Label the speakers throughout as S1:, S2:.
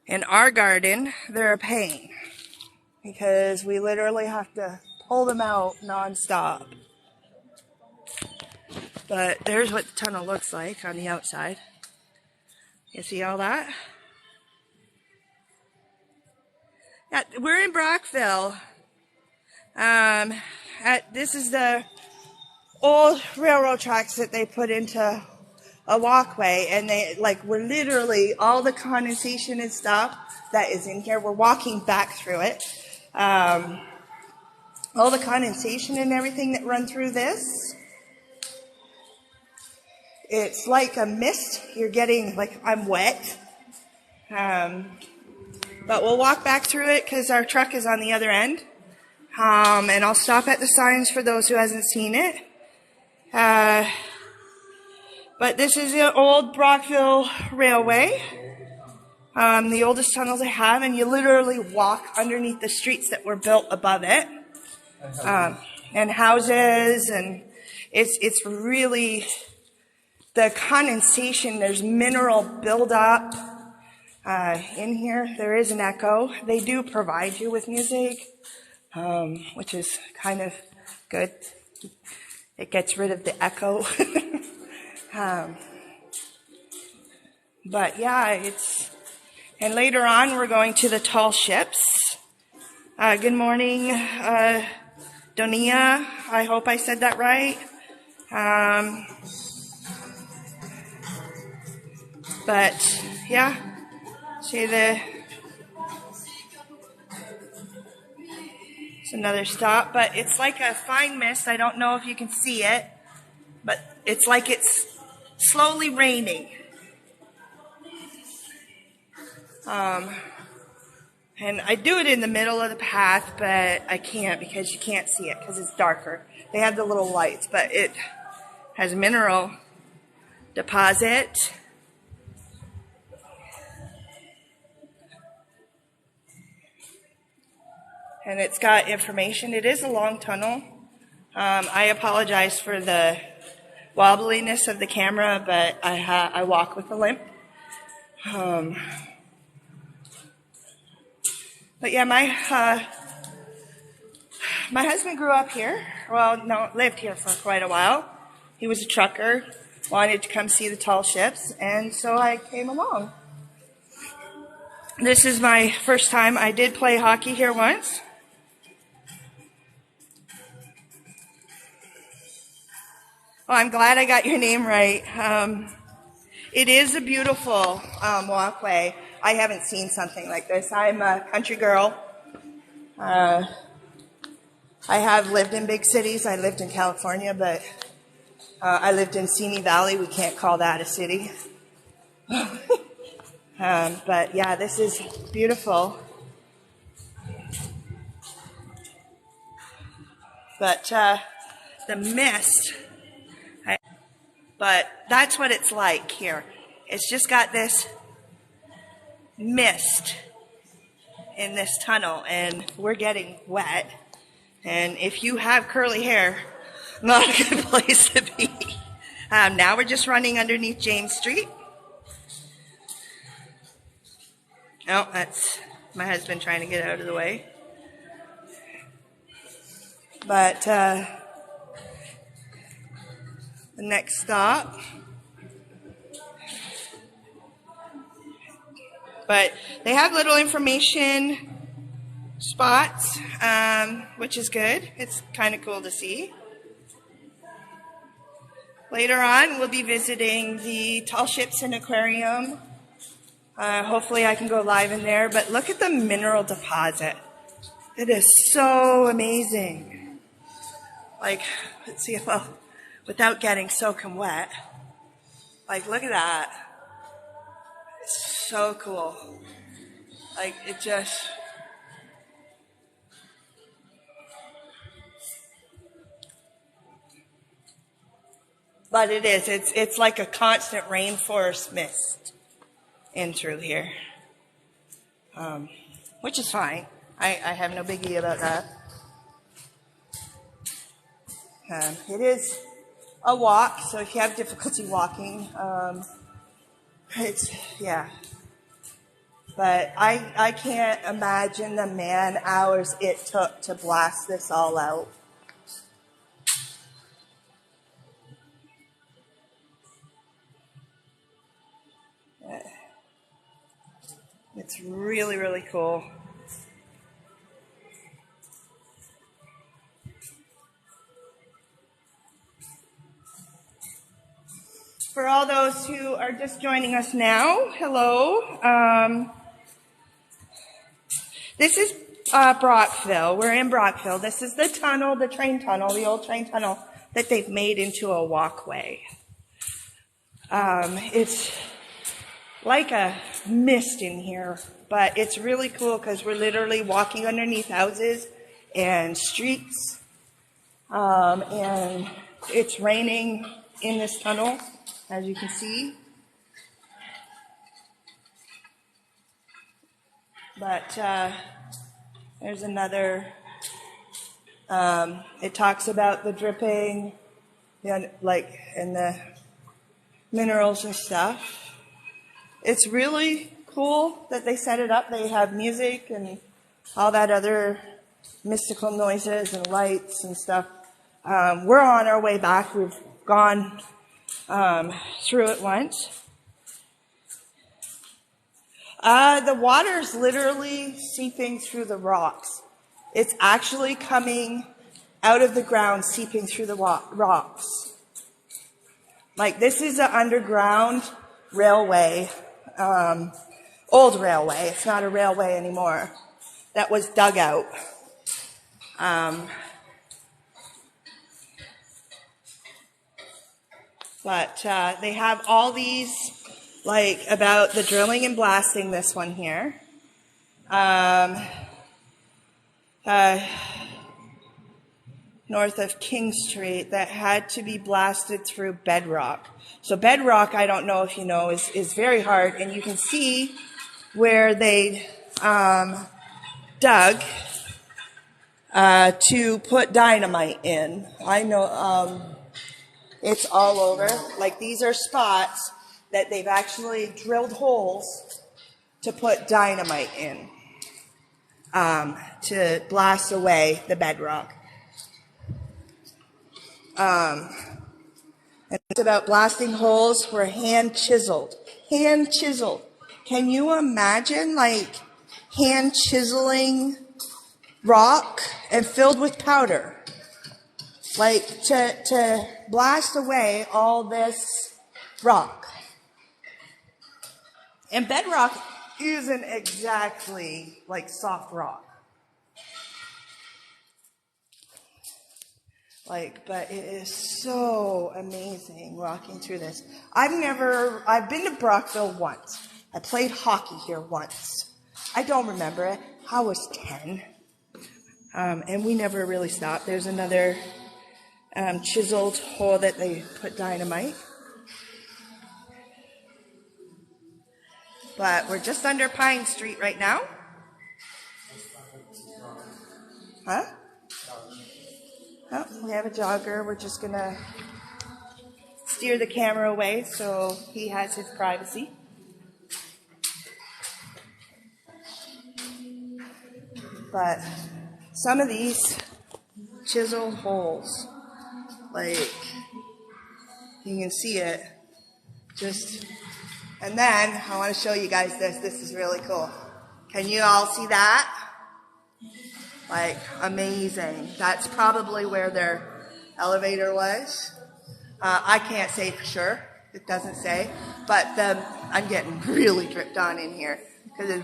S1: In our garden, they're a pain because we literally have to pull them out non-stop. But there's what the tunnel looks like on the outside. You see all that? Yeah, we're in Brockville. This is the old railroad tracks that they put into a walkway, and we're literally, all the condensation and stuff that is in here, we're walking back through it. All the condensation and everything that run through this, it's like a mist. You're getting, like, I'm wet. But we'll walk back through it because our truck is on the other end. And I'll stop at the signs for those who hasn't seen it. But this is the old Brockville Railway. The oldest tunnels they have, and you literally walk underneath the streets that were built above it. And houses, and it's really, the condensation, there's mineral buildup in here. There is an echo. They do provide you with music, which is kind of good. It gets rid of the echo. But yeah, and later on we're going to the tall ships. Good morning, Donia. I hope I said that right. But yeah, see it's another stop, but it's like a fine mist. I don't know if you can see it, but it's like it's slowly raining. And I do it in the middle of the path, but I can't because you can't see it because it's darker. They have the little lights, but it has mineral deposit. And it's got information. It is a long tunnel. I apologize for the wobbliness of the camera, but I walk with a limp. But yeah, my husband grew up here. Well, no, lived here for quite a while. He was a trucker, wanted to come see the tall ships, and so I came along. This is my first time. I did play hockey here once. Oh, I'm glad I got your name right. It is a beautiful walkway. I haven't seen something like this. I'm a country girl. I have lived in big cities. I lived in California, but I lived in Simi Valley. We can't call that a city. But yeah, this is beautiful. But the mist, but that's what it's like here. It's just got this mist in this tunnel, and we're getting wet. And if you have curly hair, not a good place to be. Now we're just running underneath James Street. Oh, that's my husband trying to get out of the way. But the next stop. But they have little information spots, which is good. It's kind of cool to see. Later on, we'll be visiting the Tall Ships and Aquarium. Hopefully I can go live in there. But look at the mineral deposit. It is so amazing. Like, let's see if without getting soaking wet. Like, look at that. It's so cool. Like, it just... But it is. It's like a constant rainforest mist in through here. Which is fine. I have no biggie about that. It is a walk, so if you have difficulty walking, yeah. But I can't imagine the man hours it took to blast this all out. It's really, really cool. For all those who are just joining us now, hello. This is Brockville. We're in Brockville. This is the tunnel, the train tunnel, the old train tunnel that they've made into a walkway. It's like a mist in here, but it's really cool because we're literally walking underneath houses and streets, and it's raining in this tunnel, as you can see. But there's another, it talks about the dripping, like, and the minerals and stuff. It's really cool that they set it up. They have music and all that other mystical noises and lights and stuff. We're on our way back. We've gone through it once. The water's literally seeping through the rocks. It's actually coming out of the ground, seeping through the rocks. Like, this is an underground railway, old railway. It's not a railway anymore. That was dug out. But they have all these, like, about the drilling and blasting, this one here. North of King Street, that had to be blasted through bedrock. So bedrock, I don't know if you know, is very hard, and you can see where they dug to put dynamite in. I know it's all over. Like, these are spots that they've actually drilled holes to put dynamite in, to blast away the bedrock. And it's about blasting holes were hand chiseled. Hand chiseled. Can you imagine, like, hand chiseling rock and filled with powder? Like, to blast away all this rock. And bedrock isn't exactly like soft rock. Like, but it is so amazing walking through this. I've been to Brockville once. I played hockey here once. I don't remember it. I was 10. And we never really stopped. There's another chiseled hole that they put dynamite. But we're just under Pine Street right now. Huh? Oh, we have a jogger. We're just going to steer the camera away so he has his privacy. But some of these chiseled holes, like, you can see it. And then I want to show you guys this. This is really cool. Can you all see that? Like, amazing. That's probably where their elevator was. I can't say for sure. It doesn't say. But I'm getting really dripped on in here because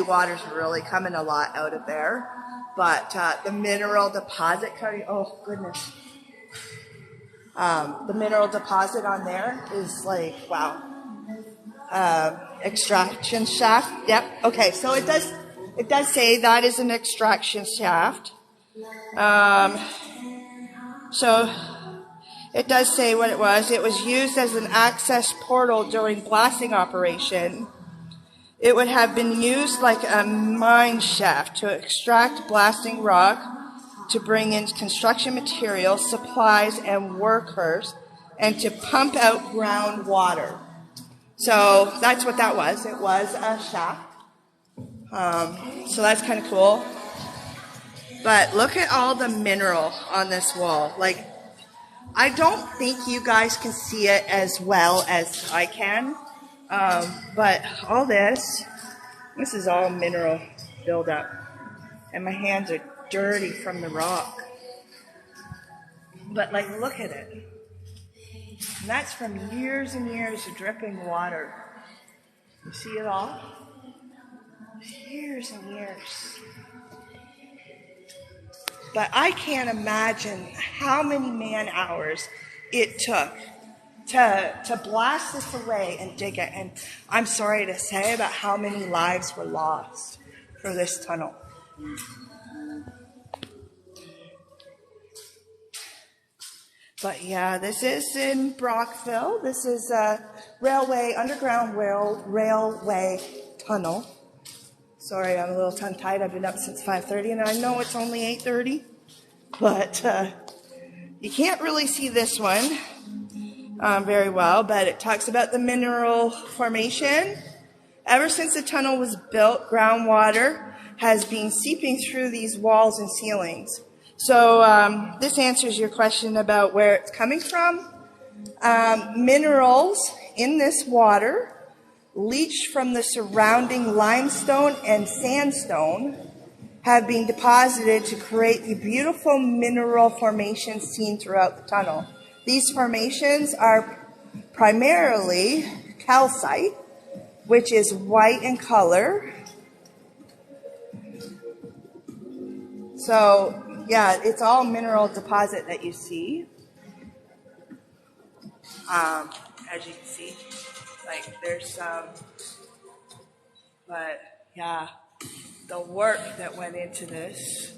S1: water's really coming a lot out of there. But the mineral deposit coming, oh goodness. The mineral deposit on there is like, wow. Extraction shaft. Yep. Okay, so it does say that is an extraction shaft. So it does say what it was. It was used as an access portal during blasting operation. It would have been used like a mine shaft to extract blasting rock, to bring in construction materials, supplies, and workers, and to pump out groundwater. So that's what that was. It was a shaft. So that's kind of cool. But look at all the mineral on this wall. Like, I don't think you guys can see it as well as I can. But all this is all mineral buildup. And my hands are dirty from the rock. But like, look at it. And that's from years and years of dripping water. You see it all? Years and years. But I can't imagine how many man hours it took to blast this away and dig it. And I'm sorry to say about how many lives were lost for this tunnel. But yeah, this is in Brockville. This is a underground railway tunnel. Sorry, I'm a little tongue-tied. I've been up since 5:30, and I know it's only 8:30. But you can't really see this one very well, but it talks about the mineral formation. Ever since the tunnel was built, groundwater has been seeping through these walls and ceilings. So this answers your question about where it's coming from. Minerals in this water leached from the surrounding limestone and sandstone have been deposited to create the beautiful mineral formations seen throughout the tunnel. These formations are primarily calcite, which is white in color. So yeah, it's all mineral deposit that you see. As you can see, like there's some, but yeah, the work that went into this.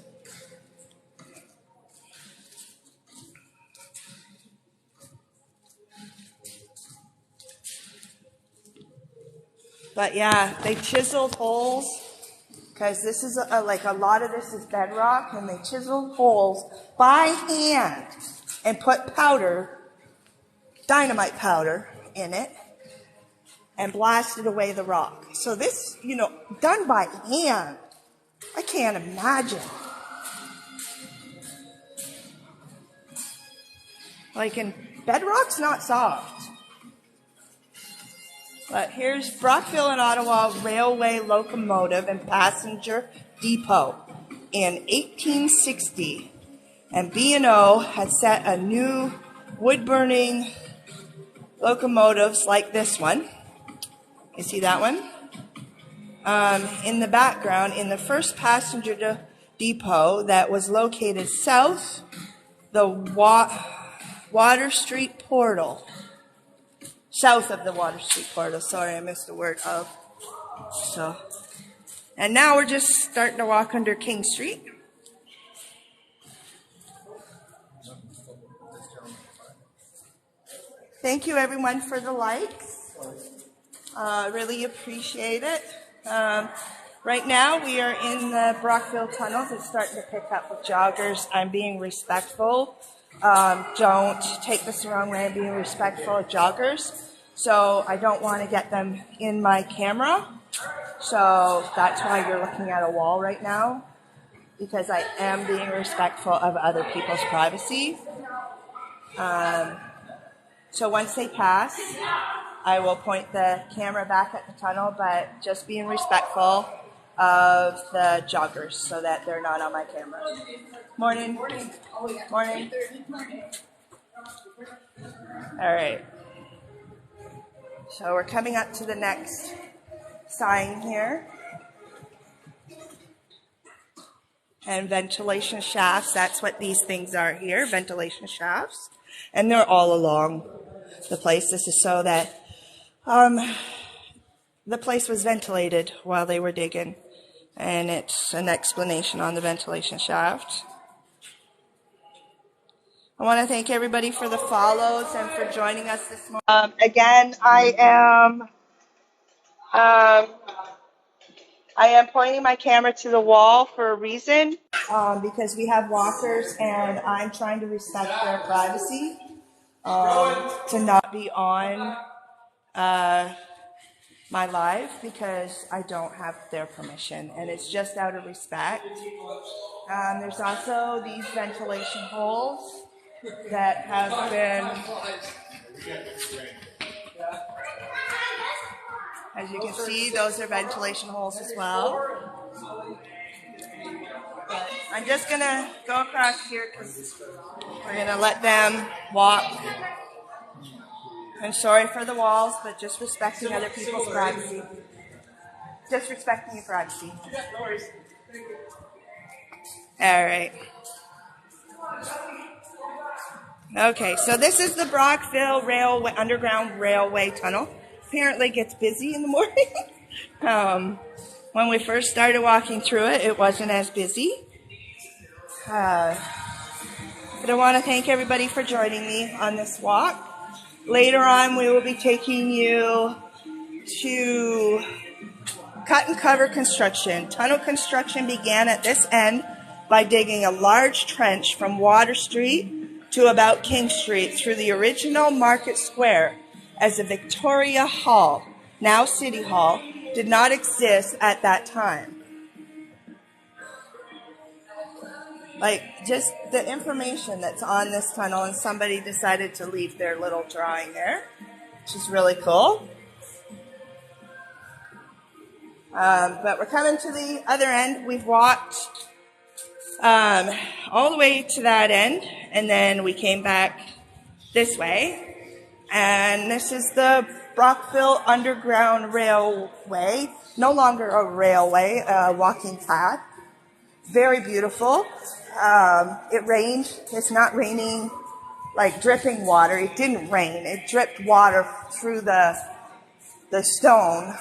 S1: But yeah, they chiseled holes because this is like a lot of this is bedrock, and they chiseled holes by hand and put powder, dynamite powder in it, and blasted away the rock. So this, done by hand. I can't imagine. Like, and bedrock's not soft. But here's Brockville and Ottawa Railway Locomotive and Passenger Depot in 1860. And B&O had set a new wood-burning locomotives like this one. You see that one? In the background, in the first passenger depot that was located south the Water Street Portal. South of the Water Street Portal. Sorry, I missed the word of. So, and now we're just starting to walk under King Street. Thank you, everyone, for the likes. Really appreciate it. Right now, we are in the Brockville tunnels. It's starting to pick up with joggers. I'm being respectful. Don't take this the wrong way. I'm being respectful of joggers. So I don't want to get them in my camera. So that's why you're looking at a wall right now, because I am being respectful of other people's privacy. So once they pass, I will point the camera back at the tunnel, but just being respectful of the joggers so that they're not on my camera. Morning. Morning. All right. So we're coming up to the next sign here. And ventilation shafts, that's what these things are here, ventilation shafts. And they're all along the place. This is so that the place was ventilated while they were digging. And it's an explanation on the ventilation shaft. I want to thank everybody for the follows and for joining us this morning. Again, I am pointing my camera to the wall for a reason, because we have walkers and I'm trying to respect their privacy, to not be on my live because I don't have their permission, and it's just out of respect. There's also these ventilation holes that have been, as you can see, those are ventilation holes as well. But I'm just going to go across here because we're going to let them walk. I'm sorry for the walls, but just respecting other people's privacy. Just respecting your privacy. All right. Okay, so this is the Brockville Railway, Underground Railway Tunnel. Apparently it gets busy in the morning. When we first started walking through it, it wasn't as busy. But I want to thank everybody for joining me on this walk. Later on, we will be taking you to cut and cover construction. Tunnel construction began at this end by digging a large trench from Water Street to about King Street through the original Market Square, as the Victoria Hall, now City Hall, did not exist at that time. Like, just the information that's on this tunnel, and somebody decided to leave their little drawing there, which is really cool. But we're coming to the other end. We've walked all the way to that end, and then we came back this way. And this is the Brockville Underground Railway, no longer a railway, a walking path. Very beautiful. It rained. It's not raining like dripping water. It didn't rain. It dripped water through the stone.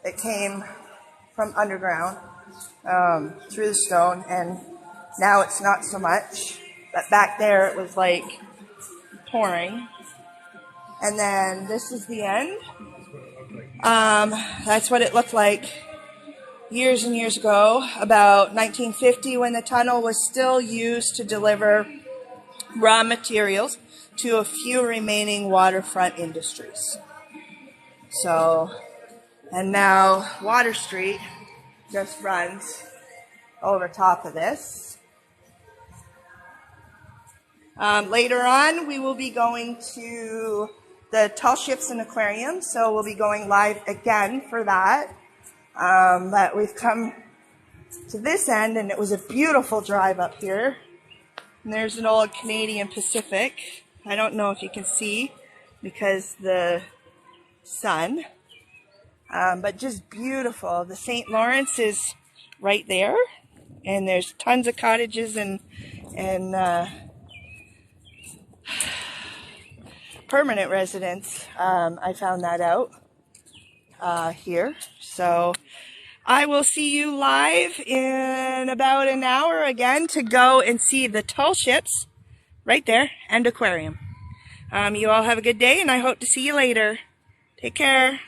S1: It came from underground through the stone, and now it's not so much. But back there it was like pouring. And then this is the end. That's what it looked like years and years ago, about 1950, when the tunnel was still used to deliver raw materials to a few remaining waterfront industries. So, and now Water Street just runs over top of this. Later on, we will be going to the Tall Ships and Aquarium, so we'll be going live again for that. But we've come to this end, and it was a beautiful drive up here. And there's an old Canadian Pacific. I don't know if you can see because the sun, but just beautiful. The St. Lawrence is right there, and there's tons of cottages and permanent residents. I found that out here. So I will see you live in about an hour again to go and see the Tall Ships right there and aquarium. You all have a good day, and I hope to see you later. Take care.